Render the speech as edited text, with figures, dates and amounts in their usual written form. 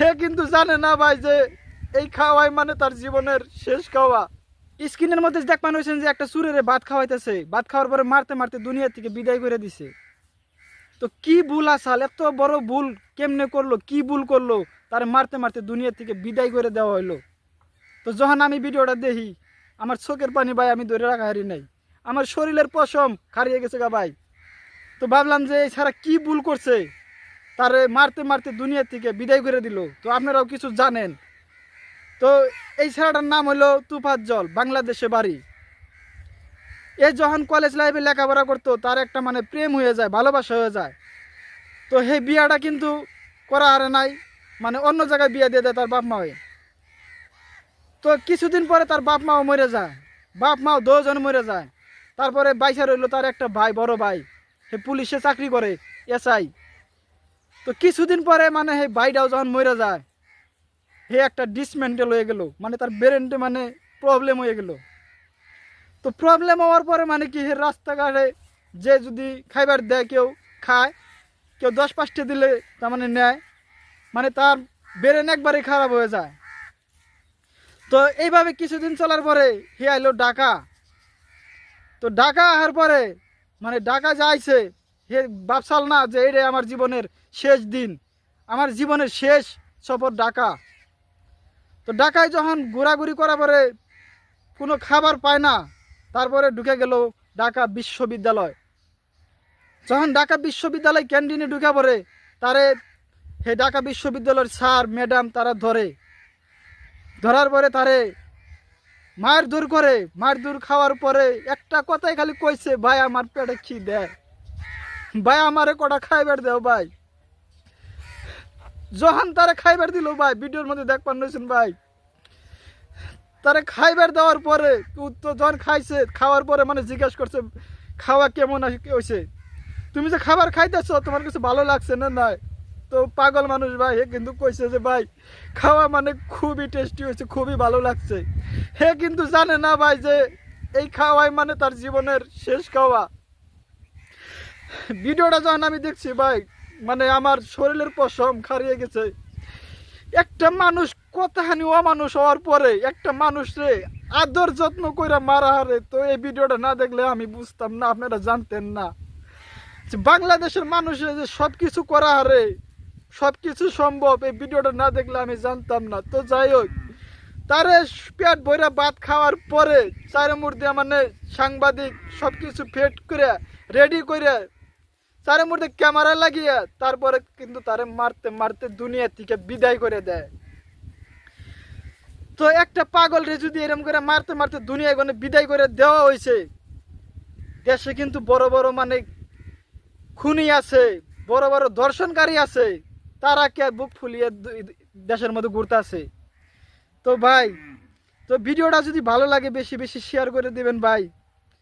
হে কিন্তু জানে না ভাই যে এই খাওয়াই মানে তার জীবনের শেষ খাওয়া। স্ক্রিনের মধ্যে দেখমান হয়েছেন যে একটা চুরেরে ভাত খাওয়াইতেছে, ভাত খাওয়ার পরে মারতে মারতে দুনিয়া থেকে বিদায় করে দিছে। তো কি ভুল আসাল, এত বড় ভুল কেমনে করলো, কি ভুল করলো তার মারতে মারতে দুনিয়া থেকে বিদায় করে দেওয়া হইলো। তো যখন আমি ভিডিওটা দেখি আমার চোখের পানি ভাই আমি ধরে রাখা হারি নাই, আমার শরীরের পশম হারিয়ে গেছে গা ভাই। তো ভাবলাম যে এই ছাড়া কি ভুল করছে তারে মারতে মারতে দুনিয়া থেকে বিদায় করে দিল। তো আপনারাও কিছু জানেন। তো এই ছেলেটার নাম হলো তুফাজ্জল, বাংলাদেশে বাড়ি। এ যখন কলেজ লাইফে লেখাপড়া করতো তার একটা মানে প্রেম হয়ে যায়, ভালোবাসা হয়ে যায়। তো সেই বিয়াটা কিন্তু করা হারে নাই, মানে অন্য জায়গায় বিয়া দিয়ে দেয় তার বাপ মাও। তো কিছুদিন পরে তার বাপ মাও মরে যায়, বাপ মাও দুজন মরে যায়। তারপরে বাইসা রইল তার একটা ভাই, বড় ভাই, সে পুলিশে চাকরি করে, এসআই। তো কিছুদিন পরে মানে সেই ভাইটাও যখন মরে যায়, হে একটা ডিসমেন্টাল হয়ে গেল, মানে তার ব্রেনটে মানে প্রবলেম হয়ে গেল। তো প্রবলেম হওয়ার পরে মানে কি হে রাস্তাঘাটে যে যদি খাইবার দেয় কেউ খায়, কেউ 10-5টা দিলে তার মানে নেয়, মানে তার ব্রেন একবারে খারাপ হয়ে যায়। তো এইভাবে কিছুদিন চলার পরে হে আইলো ঢাকা। তো ঢাকা আসার পরে মানে ঢাকা যাইছে, হে ভাবসাল না যে এইটাই আমার জীবনের শেষ দিন, আমার জীবনের শেষ সফর ঢাকা। তো ঢাকায় যখন ঘোরাঘুরি করার পরে কোনো খাবার পায় না, তারপরে ঢুকে গেল ঢাকা বিশ্ববিদ্যালয়। যখন ঢাকা বিশ্ববিদ্যালয় ক্যান্টিনে ঢুকে পড়ে, তারে হে ঢাকা বিশ্ববিদ্যালয়ের স্যার ম্যাডাম তারা ধরার পরে তারে মারধর করে। মারধর খাওয়ার পরে একটা কথাই খালি কইছে, ভাই আমার পেটে খিদে, ভাই আমারে কটা খাইবার দেও ভাই। যখন তারা খাইবার দিল ভাই, ভিডিওর মধ্যে দেখ পাচ্ছেন ভাই, তারা খাইবার দেওয়ার পরে তো যখন খাইছে, খাওয়ার পরে মানে জিজ্ঞাসা করছে খাওয়া কেমন হয়েছে, তুমি যে খাবার খাইতেছো তোমার কাছে ভালো লাগছে না? নাই। তো পাগল মানুষ ভাই, হে কিন্তু কইছে যে ভাই খাওয়া মানে খুবই টেস্টি হয়েছে, খুবই ভালো লাগছে। হে কিন্তু জানে না ভাই যে এই খাওয়াই মানে তার জীবনের শেষ খাওয়া। ভিডিওটা যখন আমি দেখছি ভাই, মানে আমার শরীরের পশম হারিয়ে গেছে। একটা মানুষ কতখানি অমানুষ হওয়ার পরে একটা মানুষরে আদর যত্ন করে মারা হারে, তো এই ভিডিওটা না দেখলে আমি বুঝতাম না, আপনারা জানতেন না যে বাংলাদেশের মানুষের যে সব কিছু করা হারে, সব কিছু সম্ভব। এই ভিডিওটা না দেখলে আমি জানতাম না। তো যাই হোক, তারে পেট ভরা ভাত খাওয়ার পরে চারের মধ্যে মানে সাংবাদিক সব কিছু ফেট করে রেডি করে চারের মধ্যে ক্যামেরা লাগিয়ে তারপরে কিন্তু তারে মারতে মারতে দুনিয়া থেকে বিদায় করে দেয়। তো একটা পাগল রে যদি এরকম করে মারতে মারতে দুনিয়া গনে বিদায় করে দেওয়া হয়েছে, দেশে কিন্তু বড় বড় মানে খুনি আছে, বড় বড় দর্শনকারী আছে, তারা কে বুক ফুলিয়ে দেশের মধ্যে ঘুরতে আছে। তো ভাই, তো ভিডিওটা যদি ভালো লাগে বেশি বেশি শেয়ার করে দিবেন ভাই।